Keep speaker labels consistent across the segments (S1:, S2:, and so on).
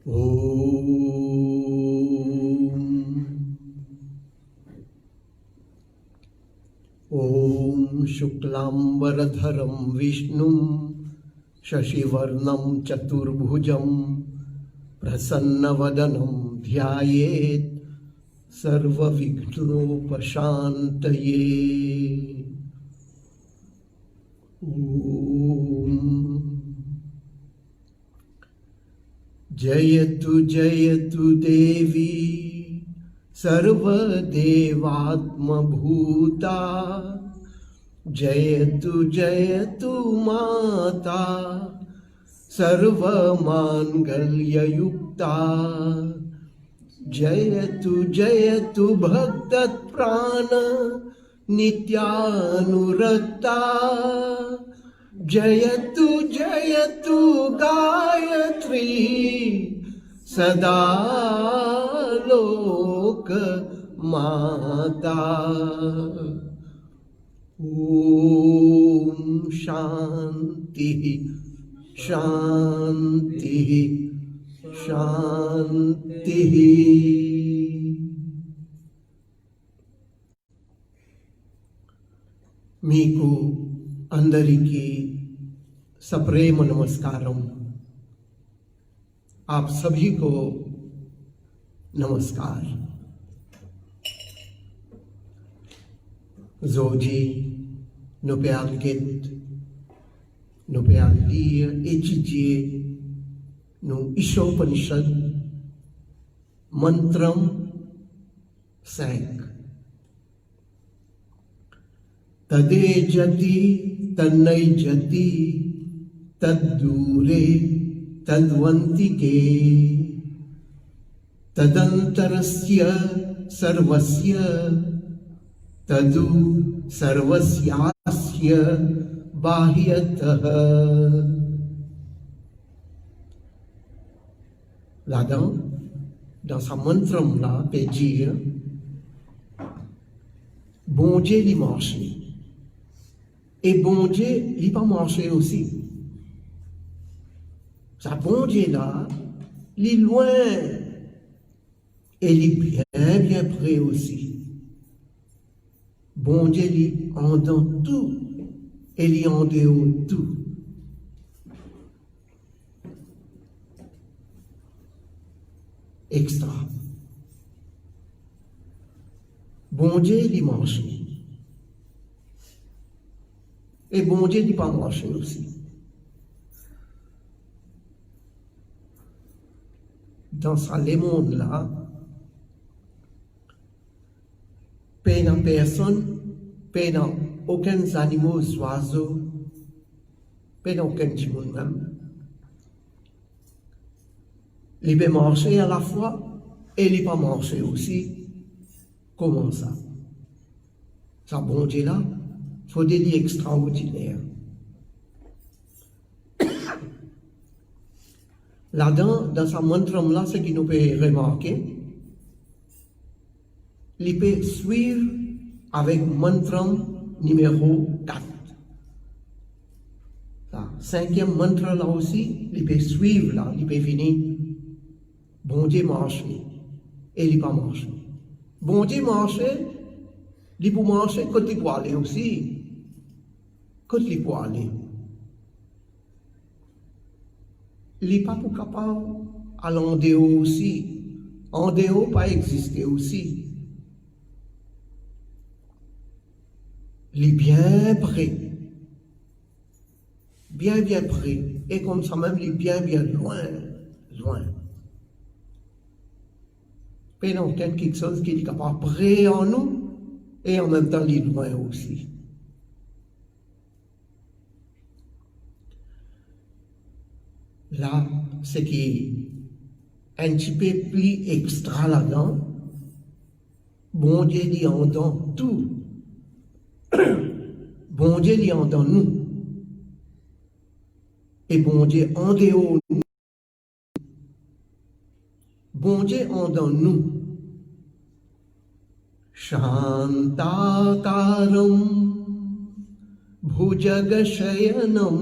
S1: ॐ शुक्लाम्बरधरं विष्णुं शशिवर्णं चतुर्भुजं प्रसन्नवदनं ध्यायेत् सर्वविघ्नोपशान्तये। जयतु जयतु देवी सर्वदेवात्मभूता, जयतु जयतु माता सर्वमाङ्गल्ययुक्ता, जयतु जयतु भक्तप्राण नित्यानुरक्ता, जयतु जयतु गायत्री सदा लोक माता। ओम शांति शांति शांति। मीकु अंदरिकी सप्रेम नमस्कारम। आप सभी को नमस्कार। Hoje, nous allons lire, étudier nos Ishopanishad, Mantram 5. Tade jati, tannai jati, taddure, tadvantike, tadantarasya sarvasya, तदु सर्वस्यास्य बाह्यतः। Là-dedans, dans sa mantra-là, peut dire bon Dieu il marche et bon Dieu il pas marché aussi. Ça bon Dieu là, il est loin et il est bien bien près aussi. Bon Dieu, il est en dans tout, et il est en dehors de tout. Extra. Bon Dieu, il est marché. Et bon Dieu, il n'est pas marché aussi. Dans ce monde-là, pas dans personne, pas dans aucun animal, oiseau, pas dans aucun petit monde même. Il peut marcher à la fois et il ne peut pas marcher aussi. Comment ça? Ça, bon Dieu là, il faut des lits extraordinaires. Là-dedans, dans sa mantra-là, ce qui nous peut remarquer, il peut suivre avec mantra numéro 4. La cinquième mantra là aussi, il peut suivre là, il peut finir. Bon Dieu marche et il pas marche. Bon Dieu marche, il peut marcher côté pour aller aussi. Côté pour aller. Il n'est pas pour capable aller en dehors aussi. En dehors pas exister aussi. Il est bien près, bien près, et comme ça même, il est bien loin. Mais non, quelque chose qui est capable près en nous, et en même temps, il est loin aussi. Là, ce qui est un petit peu plus extra là-dedans, bon Dieu dit en dans tout. Bon Dieu il est en dans nous. Et bon Dieu en dehors nous. Bon Dieu en dans nous. Shantakaram Bhujagashayanam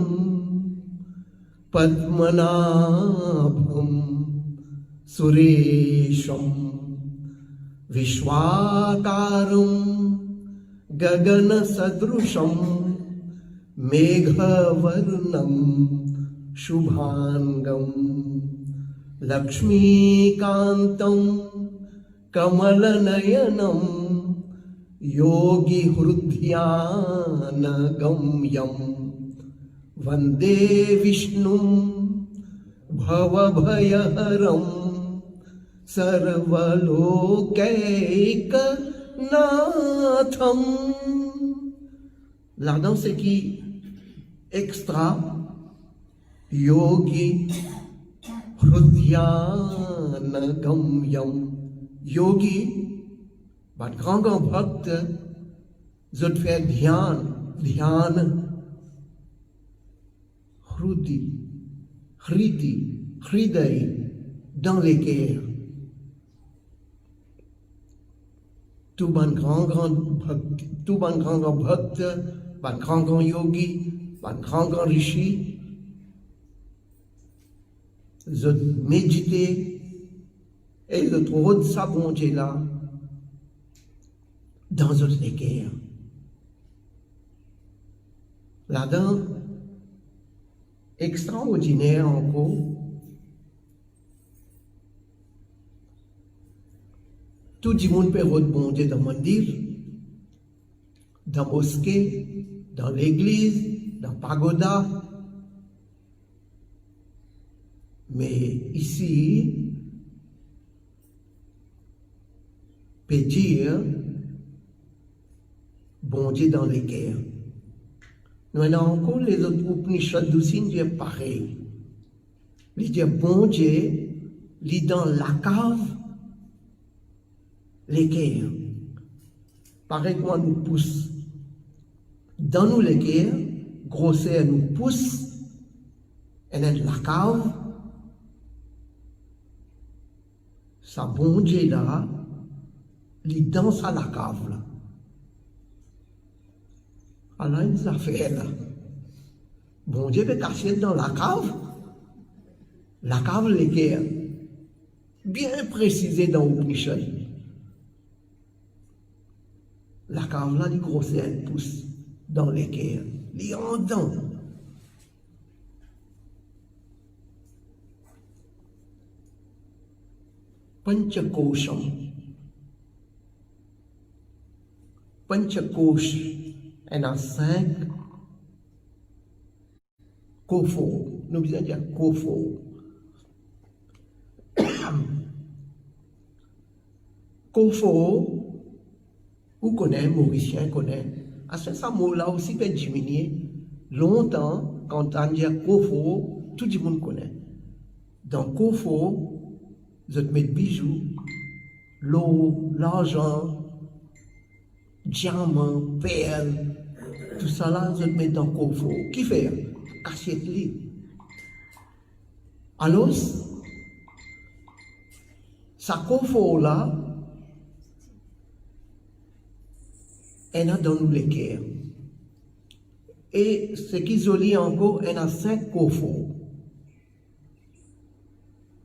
S1: Padmanabham सुरेशं विश्वाकारं गगनसदृशं मेघवर्णं शुभांगं लक्ष्मीकान्तं कमलनयनं योगिहृद्यानगम्यं वन्दे विष्णुं भवभयहरं सर्वलोकैकनाथं. La danse qui extra yogi hrudyana gamyam. Yogi, bat grand bhakt, zot fait dhyan, hriday, dans les cœurs. Tout ban grand bhakt, ban grand yogi, ban grand rishi, je méditer et je trouve sa bonté là dans notre cœur. Là-dedans, extraordinaire encore, tout le monde peut rebondir dans le mandir, dans la mosquée, dans l'église, dans la pagoda. Mais ici, peut dire, bon Dieu dans les guerres. Nous avons encore les autres Upanishads d'Usin disent pareil. Ils disent bon Dieu, ils dans la cave, les guerres. Pareil qu'on nous pousse. Dans nous les guerres, grosseur nous pousse, et dans la cave, ça bon Dieu là, il danse à la cave là. Alors il a fait là. Bon Dieu peut cacher dans la cave les guerres. Bien précisé dans l'Upanishad. La cave là, les grosseurs poussent dans les guerres. Les rendants. Panchakosham. Panchakosh, il y a 5 kofo. Nous disons dire kofo. Kofo, vous connaissez, Mauricien connaît. À ce mot-là aussi peut diminuer. Longtemps, quand on dit kofo, tout le monde connaît. Dans kofo, vous mettez bijoux, l'eau, l'argent, diamants, perles, tout ça là, vous mettez dans kofo. Qui fait? Cachette li. Alors, ça kofo là, elle a dans nous les cœurs. Et ce qui est joli encore, elle a 5 kofos.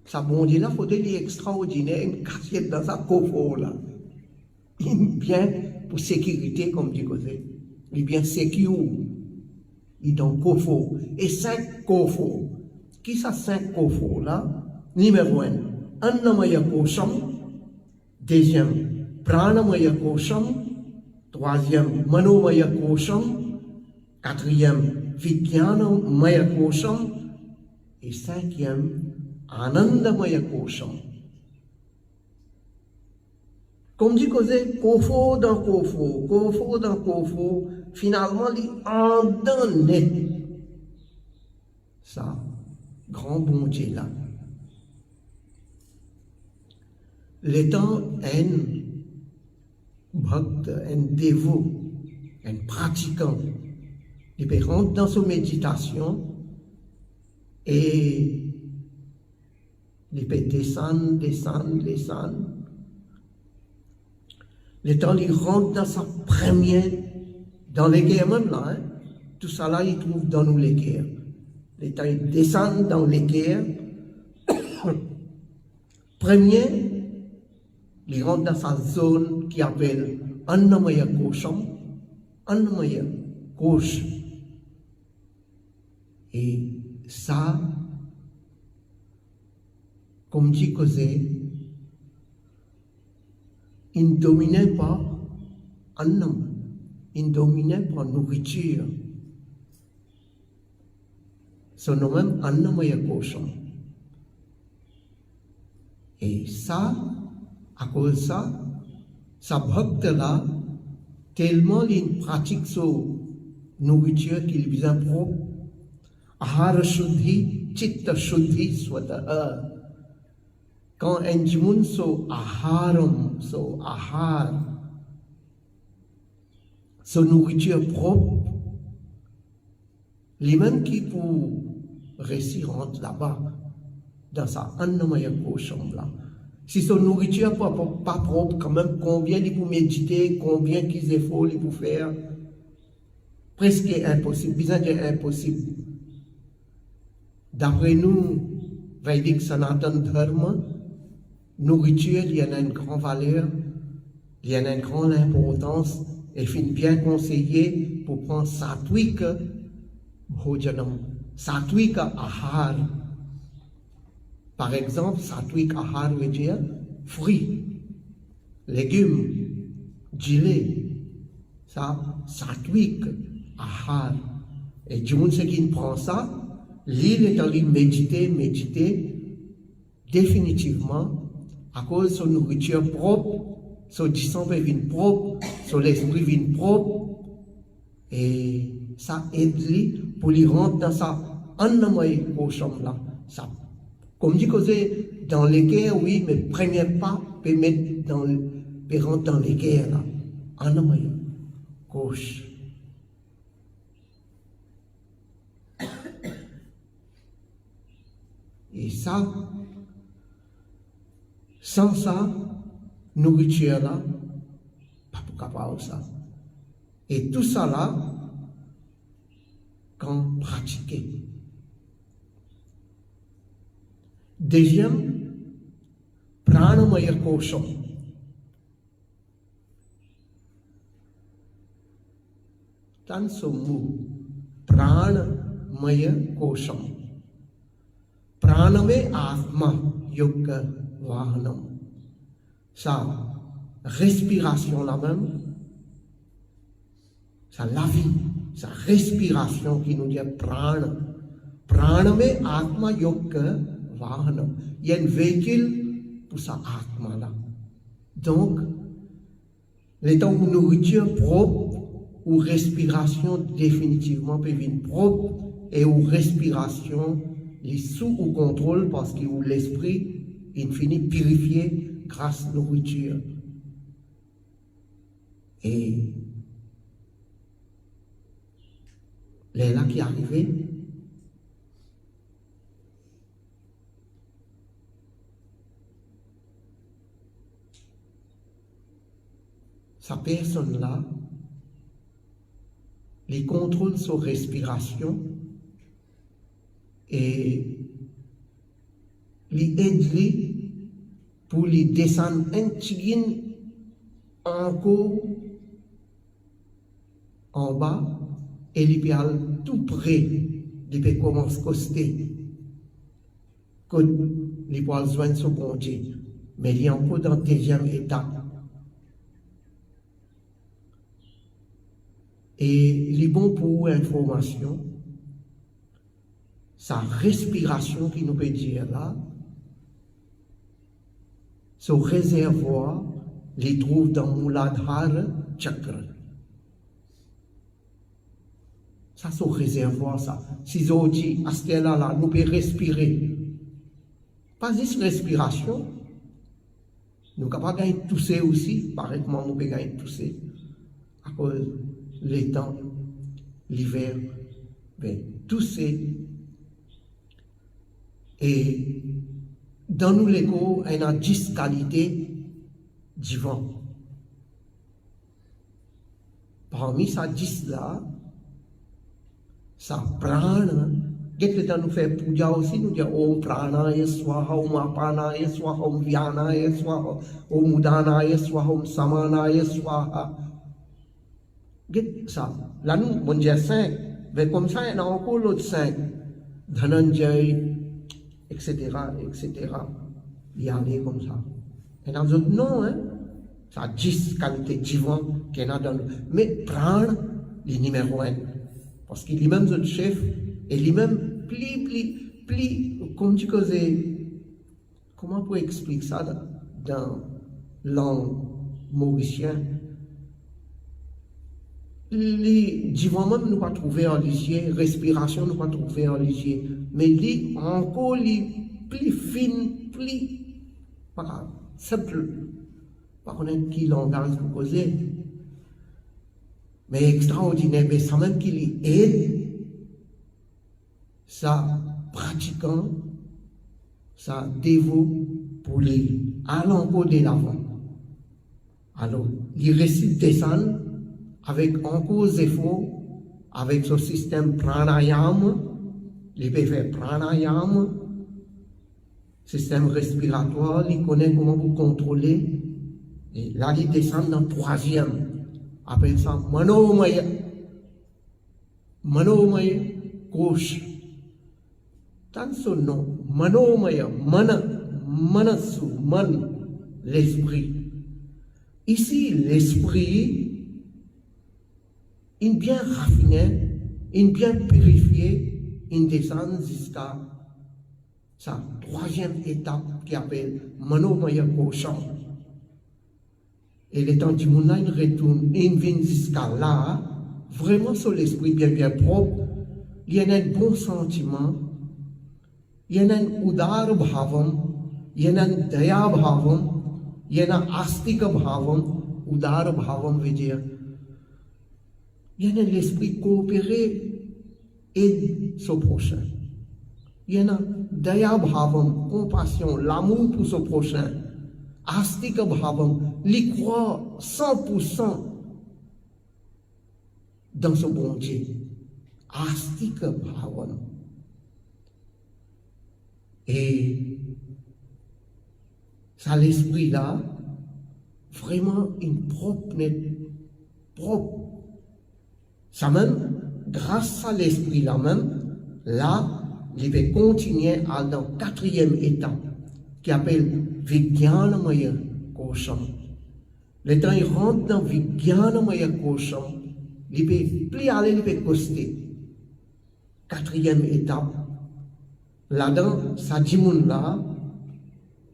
S1: Ça bon Dieu là, il faut dire extraordinaire, une cachette dans sa kofo là. Il bien pour sécurité, comme dit côté. Il est bien secure. Il est dans kofo. Et 5 kofos. Qui ça 5 kofos là? Numéro 1, Annamaya Kosham. Deuxième, Pranamaya Kosham. Troisième, Manomaya Kosham. Quatrième, Vijnanamaya Kosham. Et cinquième, Anandamaya Kosham. Comme dit causé, kofo dans kofo, finalement, il en donne. Ça, grand bon Dieu là. L'étant un bhakt, un dévot, un pratiquant, il peut rentrer dans sa méditation et il peut descendre. Le temps il rentre dans sa première, dans les guerres même là, hein, tout ça là il trouve dans nous les guerres. Le temps il descend dans les guerres, Premier, il rentre dans sa zone qui appelle Annamaya Kosham, Annamaya Kosh. Et ça, comme dit causé, il ne dominait pas Annam, il ne dominait pas nourriture. Son nom même Annamaya Kosham. Et ça, à cause de ça, sa bhakte là, tellement il pratique sa nourriture qu'il est bien propre, ahara shuddhi, chitta shuddhi swataha. Quand un jimun so aharam, so ahar, sa nourriture propre, les mêmes qui pour réussir rentrent là-bas, dans sa Annamaya Kosham là. Si son nourriture n'est pas propre, quand même, combien il faut méditer, combien qu'il efforts il faut faire, presque impossible, bien impossible. D'après nous, Vedic Sanatan Dharma, nourriture, il y en a une grande valeur, il y en a une grande importance, et finit bien conseillé pour prendre Satvika Bhojanam, Satvika Ahar. Par exemple, Satvik Ahar veut dire fruits, légumes, gelées. Ça, Satvik Ahar. Et du monde qui prend ça, l'île est allé méditer, définitivement, à cause de son nourriture propre, son disant vient propre, son esprit vient propre, et ça aide lui pour lui rentrer dans sa Annamaya Kosham là. Ça, comme dit que dans les guerres, oui, mais premier pas, peut mettre peut rentrer dans les guerres là. Annamaya Kosh. Et ça, sans ça, nourriture là, pas capable de ça. Et tout ça là, quand pratiquer. Deuxième, Pranamaya Kosham. Tan sommu, Pranamaya Kosham. Praname Atma Yoga Vahanam. Sa respiration là même, sa la vie, sa respiration qui nous dit prana. Praname Atma Yoga Vahanam. Il y a un véhicule pour sa Atma là. Donc, l'état où nourriture propre ou respiration définitivement peut venir propre et où respiration les sous au contrôle parce que l'esprit il finit purifié grâce à la nourriture. Et les là qui arrivaient, sa personne là, les contrôle sa respiration et les aide pour les descendre un petit encore en bas et les aller tout près de peut commencer à coster que les poils joignent son bon Dieu. Mais il y a encore dans le deuxième étape. Et les bons pour information, sa respiration qui nous peut dire là, son réservoir, les trouve dans Muladhara Chakra. Ça, son réservoir, ça. Si on dit, à ce là, nous pouvons respirer. Pas juste respiration. Nous sommes capables de tousser aussi. Pareil comment nous pouvons tousser. À cause les temps, l'hiver, ben, tousser. Et dans nous, l'écho, il y a 10 qualités du vent. Parmi ces 10 là, ça prana Get le temps nous faire puja aussi, nous dire Om Pranaya Swaha, Om Apanaya Swaha, Om Vyanaya Swaha, Om Udanaya Swaha, Om Samanaya Swaha. Get ça. Là, nous, on dit 5. Mais comme ça, il y en a encore l'autre 5. Dhananjay, etc., etc. Il y a des comme ça. Et dans d'autres noms, hein, ça a 10 qualités divines qu'il y en a dans le. Mais prendre les numéros 1. Parce qu'il est même notre chef, et lui-même, comme tu causais, comment on peut expliquer ça dans langue mauricien? Les divins même nous pas trouver en lycée, respiration nous pas trouver en lycée, mais les encore les plus fines, plus pas simple, pas connaître qui langage pour causer, mais extraordinaire, mais ça même qui les aide, ça pratiquant, ça dévot pour les aller encore de l'avant. Alors, les récits descendent avec encore des efforts, avec ce système pranayama, il peut faire pranayama, système respiratoire, il connaît comment vous contrôler, et là il descend dans le troisième, après ça, manomaya, gauche, tant son nom, manomaya, manasu, l'esprit. Ici, l'esprit, il bien raffiné, il bien purifié, il descend jusqu'à sa troisième étape qui appelle Manomaya Koshan. Et le temps du monde, il retourne, il vient jusqu'à là, vraiment sur l'esprit bien propre, il y a un bon sentiment, il y a un udar bhavam, il y a un daya bhavam, il y a un astika bhavam, udar bhavam veut dire. Il y a l'esprit coopéré et son prochain. Il y a daya bhavam, compassion, l'amour pour son prochain. Astika bhavam, l'y croire 100% dans ce bon Dieu. Astika bhavam. Et ça, l'esprit là, vraiment une propre. Ça même, grâce à l'esprit là même, là, il va continuer à dans la quatrième étape, qui appelle Vijnanamaya Kosham. Le temps il rentre dans Vijnanamaya Kosham, il peut plus aller, il peut coster. Quatrième étape, là-dedans, ça dit mon là,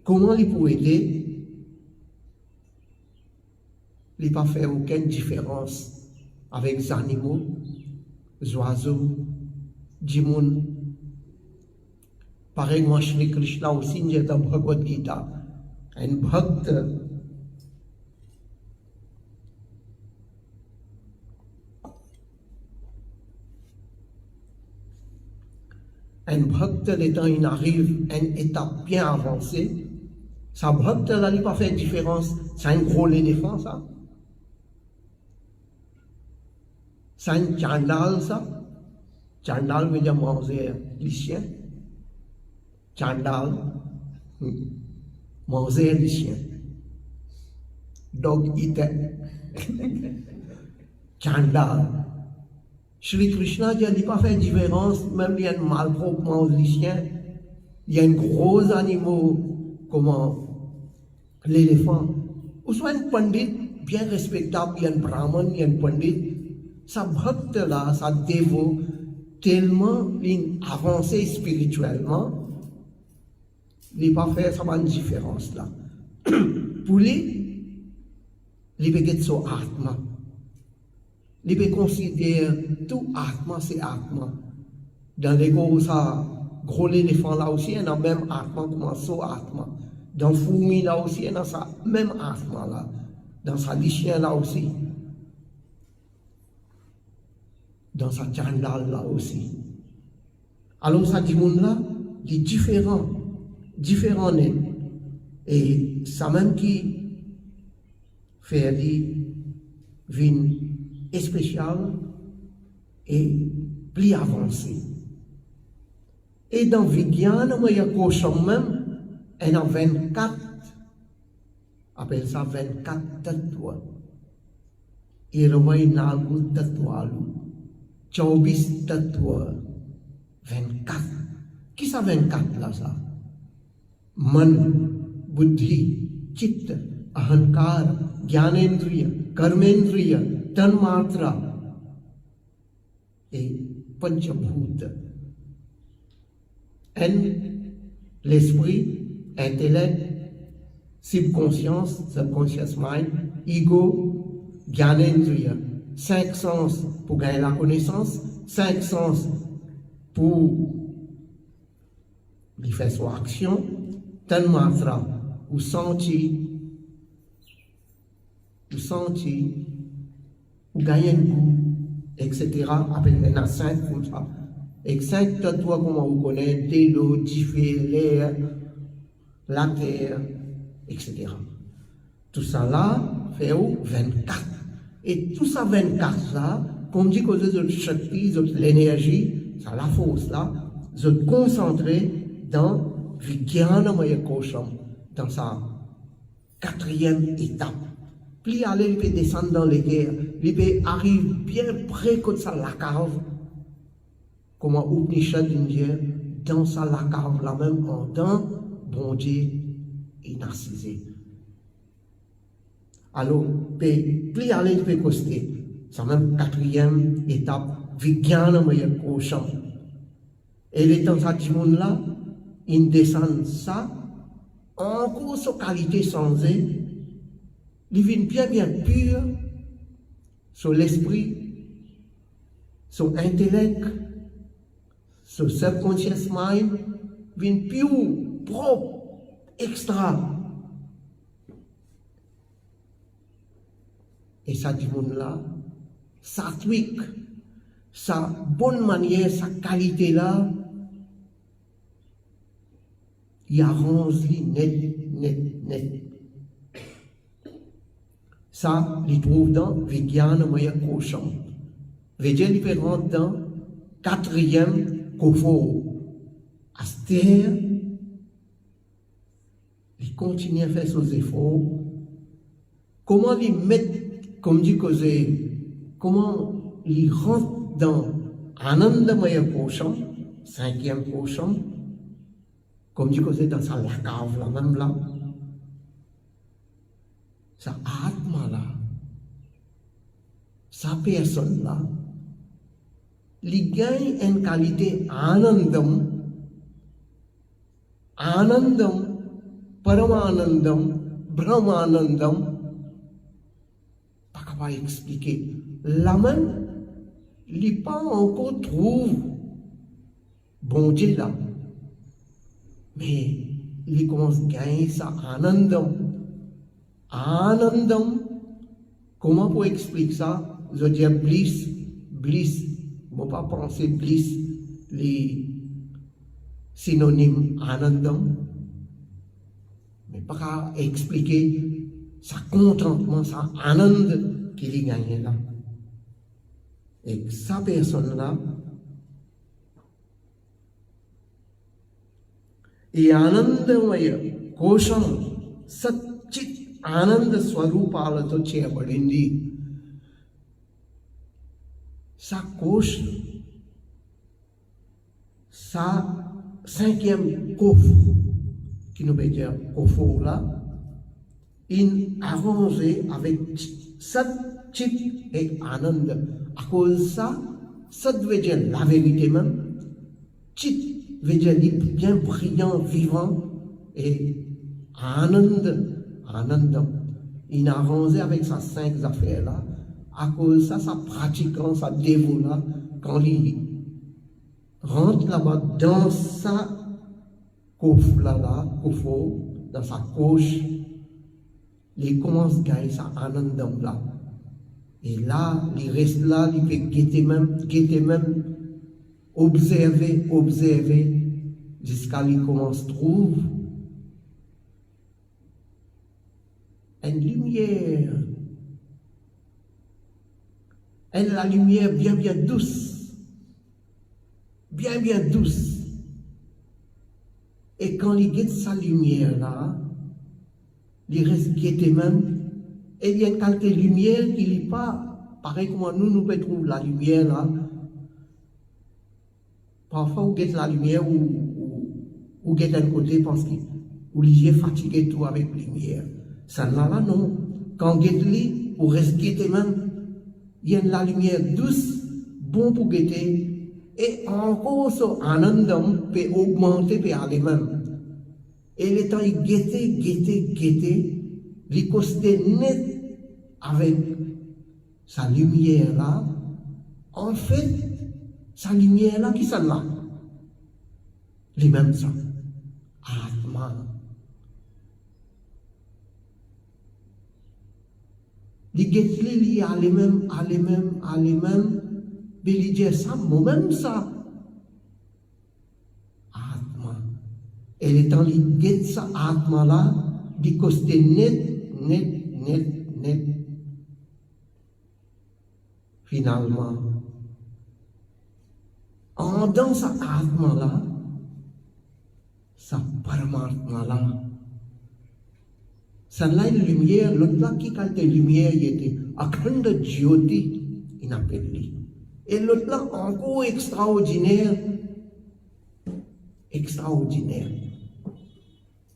S1: comment il peut aider, il ne peut pas faire aucune différence avec les animaux, les oiseaux, Jimoun. Pareil, moi, Shri Krishna aussi, il y a dans Bhagavad Gita, un bhakta, le temps il arrive à une étape bien avancée, sa bhakta là, il n'a pas fait de différence, c'est un gros éléphant, ça. C'est un chandal, ça. Chandal veut dire manger les chiens. Chandal, manger les chiens. Dog eater. Chandal. Shri Krishna dit, il n'a pas fait de différence, même il y a un malpropre mange les chiens. Il y a un gros animal, comme l'éléphant. Ou soit un pandit bien respectable, il y a un brahman, il y a un pandit. Sa bhakta là, sa dévot, tellement avancé spirituellement, il n'a pas fait ça une différence là. Pour lui, il peut être son atma. Il peut considérer tout atma, c'est atma. Dans l'ego, ça, gros éléphant là aussi, il y a même atma comme son atma. Dans fourmi là aussi, il y a ça même atma là. Dans sa lichien là aussi. Dans sa chandal là aussi. Alors ça dit monde là, il est différent net. Et ça même qui fait des vignes spéciales et plus avancées. Et dans Vigyana, il y a cochon même, il y a 24, appelle ça 24 tatouages. Et il y a un tatouage, 24 tatouages, 24. Qui ça 24 là ça? Man, buddhi, chitta, ahankara, gyanendriya, karmendriya, tanmatra et panchabhuta. N, l'esprit, intellect, subconscience, subconscious mind, ego, gyanendriya. 5 sens pour gagner la connaissance, 5 sens pour lui faire son action, tanmatra, ou sentir, ou gagner un goût, etc. Après, il y en a 5 comme ça. Et 5 tatouages, comment vous connaissez, l'eau, du feu, l'air, la terre, etc. Tout ça là fait 24. Et tout ça 24 là, comme dit que vous shakti, l'énergie, ça la force là, vous êtes concentré dans Vigyana Maya Kosham, dans sa 4e étape. Puis aller, il peut descendre dans les guerres, il peut arriver bien près de ça la cave. Comment Upanishad dit, dans ça la cave, là même en temps, bon Dieu est narcisé. Alors, plus aller, il peut coster. C'est même 4e étape, Vigyana Maya Kosham. Et les temps à ce monde-là, ils descendent ça, encore sa qualité changée, ils viennent bien pur sur l'esprit, sur l'intellect, sur le subconscious mind, viennent pur, propre, extra. Et ça, du monde-là, ça tweak, sa bonne manière, sa qualité-là, il arrange net. Ça, il trouve dans Vigyana Maya Kosham. Vedja, il peut rentrer dans 4e Kofo. Aster, il continue à faire ses efforts. Comment il met, comme dit Cosé, comment il rentre dans Ananda Maya Kosham, 5e Kosham, comme dit que c'est dans sa cave là, même là, sa atma là, sa personne là, il gagne une qualité anandam, paramanandam, brahmanandam, pas capable d'expliquer. Là même, il n'est pas encore trouve bon Dieu là. Mais il commence à gagner ça anandam. Comment pour expliquer ça? Je dis bliss. Je ne vais pas penser bliss, les synonymes anandam. Mais pas expliquer ça contentement, ça anand qu'il a gagné là. Et sa personne là, et Anandamaya Kosham Satchit Ananda Swarupalato Cheyabadindi. Sa Kosh, sa 5e Kofu, qui nous veut dire Kofu là, il arrangé avec Satchit et Ananda. À cause de ça, ça veut dire la vérité même, Chit veut dire bien brillant, vivant, et Anandam. Il a arrangé avec ces 5 affaires-là, à cause de ça, sa pratiquant, sa dévot-là, quand il rentre là-bas dans sa kofo, dans sa coche, il commence à gagner sa Anandam-là. Et là, il reste là, il peut guetter même, observer, jusqu'à ce qu'il commence à trouver une lumière. La lumière bien douce. Bien douce. Et quand il guette sa lumière là, il reste guetté même, et il y a une qualité de lumière qui n'est pas pareil comme nous pouvons trouver la lumière là. Parfois, on guette la lumière ou guette un côté parce que vous est fatigué tout avec la lumière. Ça là, non. Quand on guette lui, on reste guetté même. Il y a la lumière douce, bon pour guetter, et encore ça, anandam peut augmenter, peut aller même. Et le temps, il guettait, il costait net avec sa lumière là. En fait, sa lumière là, qui s'en là? Les mêmes ça. Atma. Les guettes li à les mêmes, mais les dit ça, moi-même ça. Atma. Et les temps, les guettes ça, Atma là, les costait net. Finalement, en dans sa Atma là, sa Paramatma là, ça là une lumière, l'autre là qui quand la lumière il était Akhanda Jyoti, il appelle lui. Et l'autre là encore extraordinaire.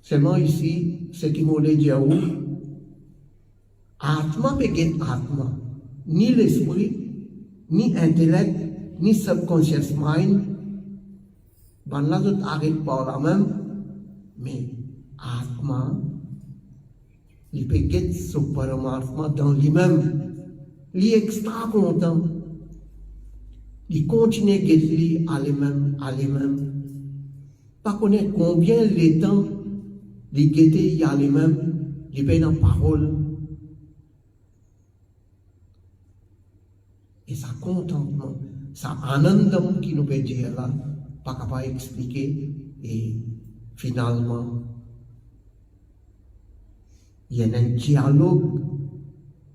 S1: Seulement ici, ce qui m'a dit à vous, Atma peut être Atma, ni l'esprit, ni intellect, ni subconscious mind. Ben là, tout arrête par la même, mais Atma, il peut être ce Paramatma dans lui-même. Il est extra content. Il continue à guetter à lui-même. Pas connaître combien les temps, il guetter à lui-même, il paye dans la parole. Et ça contentement, ça anandam qui nous peut dire là, pas capable d'expliquer. Et finalement, il y a un dialogue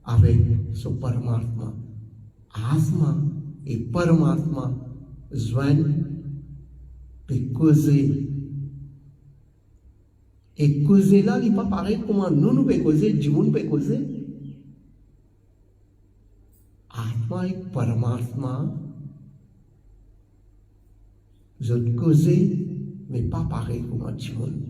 S1: avec ce Paramatma. Asma et Paramatma joignent peut causer. Et causer là, il n'est pas pareil comment nous pouvons causer, du monde peut causer. Atma et Paramatma, je causer, mais pas pareil comme du monde.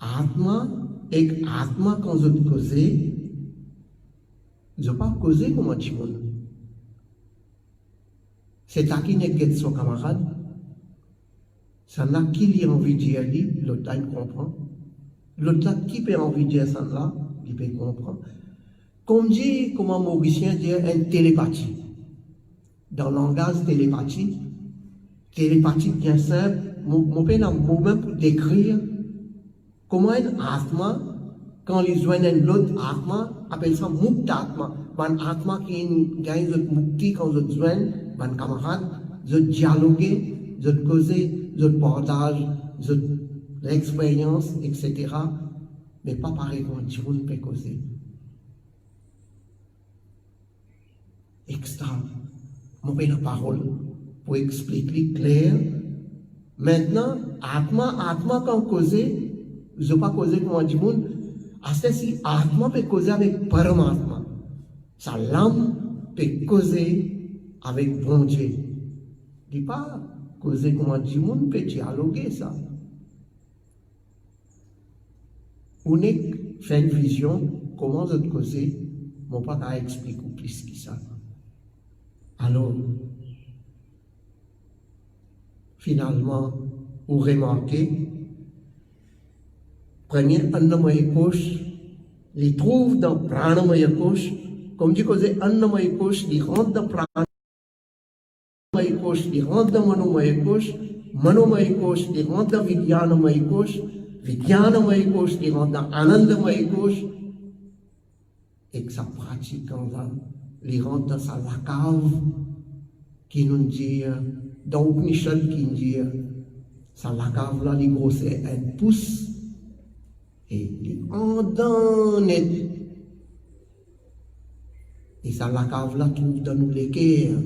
S1: Atma, et Atma, quand je causais, je ne pas causer comme du monde. C'est à qui n'est pas son camarade, ça n'a qui lui envie de dire, l'autre là, il comprend. L'autre là, qui peut envie de dire ça là, il peut comprendre. Comme dit, comme un Mauricien dit, une télépathie. Dans le langage télépathie bien simple, mon père a un moment pour décrire comment un atma, quand ils joignent l'autre atma, appelle ça mukta-atma. Un atma qui gagne le mukti quand ils joignent, un camarade, ils dialoguent, ils causent, ils partagent, l'expérience, etc. Mais pas pareil comme tout le monde peut causer. Extra. Mon père la parole pour expliquer clair. Maintenant, Atma quand causer, je ne vais pas causer comme tout le monde. Si Atma peut causer avec Paramatma, sa l'âme peut causer avec bon Dieu. Il ne pas causer comme tout le monde peut dialoguer ça. Unique fait une vision, comment je causer, mon père a expliqué plus que ça. Alors, finalement, vous remarquez, prenez Annamaya Kosh, les trouve dans Pranamaya Kosh, comme dit que Annamaya Kosh, les rentre dans Pranamaya Kosh, les rentre dans Manomaya Kosh, Manomaya Kosh, les rentre dans Vidyanamaya Kosh, Vidyanamaya Kosh, les rentre dans Anandamaya Kosh, et que ça pratique en là. Les rentre dans sa lacave qui nous dit, dans Upanishad qui nous dit, sa lacave là, les grossait un pouce et les endans net. Et sa lacave là trouve dans nous l'équerre.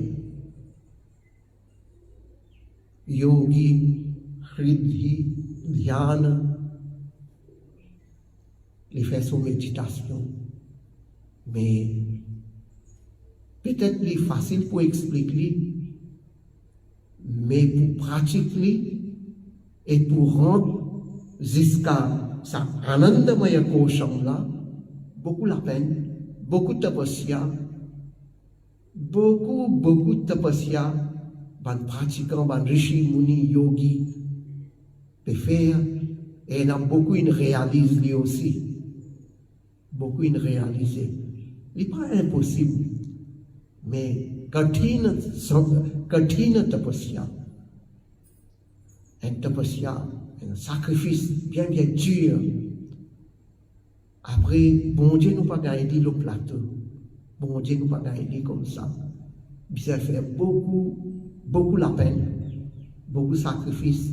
S1: yogi, riddhi, dhyana, il fait son méditation. Mais peut-être c'est facile pour expliquer, mais pour pratiquer et pour rendre jusqu'à sa anandamaya kosham là, beaucoup la peine, beaucoup de tapasya, beaucoup de tapasya, ban pratiquant, ban rishi, muni, yogi, peut faire, et il a beaucoup une réalise lui aussi. Beaucoup une réalisé. Il n'est pas impossible, mais kathina tapasya, un tapasya, un sacrifice bien dur. Après, bon Dieu nous pas gagné le plateau. Bon Dieu nous pas gagné comme ça. Ça fait beaucoup la peine, beaucoup de sacrifices.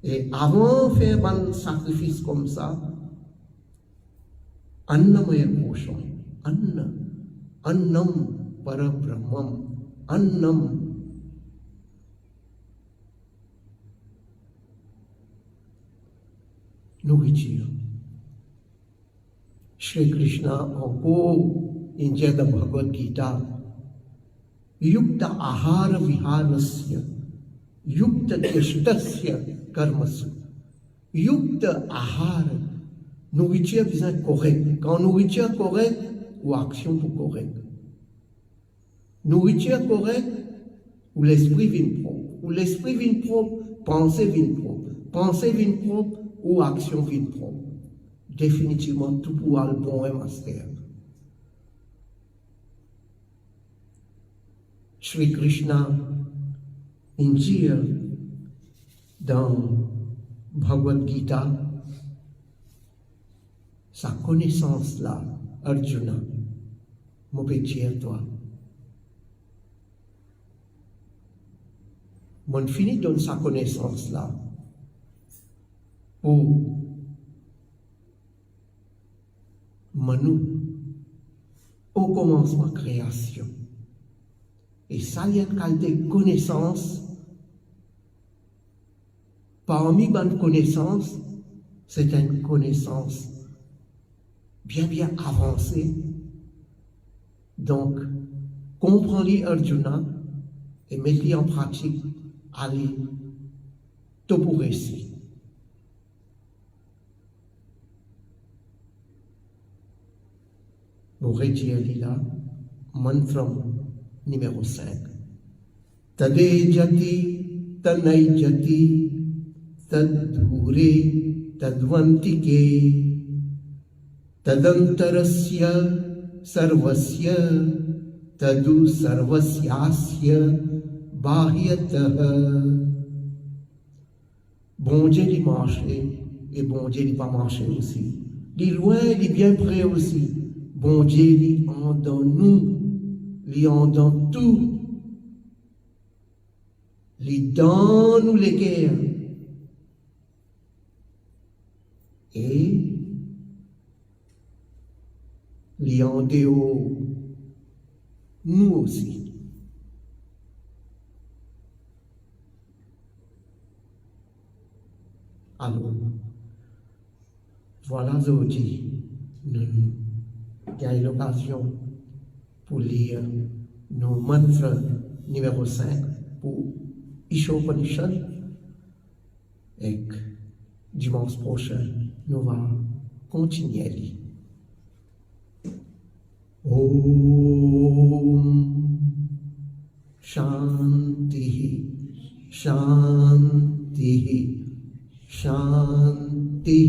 S1: Et avant de faire un sacrifice comme ça, Annamaya Kosham, Annam Parabrahmam, Annam. Nourriture. Shri Krishna encore in the Bhagavad Gita, Yukta Ahara Viharasya, Yukta Tishtasya Karmasu, Yukta Ahara. Nourriture besoin correcte. Quand nourriture correcte, ou action pour correcte. Nourriture correcte, ou l'esprit vient propre. Ou l'esprit vient propre, pensée vient propre. Pensée vient propre, ou action vient propre. Définitivement, tout pour le bon et master. Shri Krishna, dit dans Bhagavad Gita, sa connaissance là, Arjuna, mon petit à toi. Mon fini donne sa connaissance là pour Manu au commencement création. Et ça, il y a une qualité de connaissance. Parmi bonnes connaissances, c'est une connaissance bien avancée. Donc, comprendre Arjuna et mettre en pratique, aller tout pour réussir. Nous retirons là, mantra numéro 5. Tade jati, tanai jati, tadhure, tadvantike, tadantarasya, sarvasya, tadu sarvasyasya, bahyatah. Bon Dieu il marche et bon Dieu il pas marcher aussi. Il est loin, il est bien près aussi. Bon Dieu il est en dans nous, il est en dans tout. Il est dans nous les guerres. Et il est en dehors nous aussi. Alors, voilà aujourd'hui, nous avons l'occasion pour lire nos mantras numéro 5 pour Ishopanishad. Et dimanche prochain, nous allons continuer à lire. Om Shanti Shanti Shanti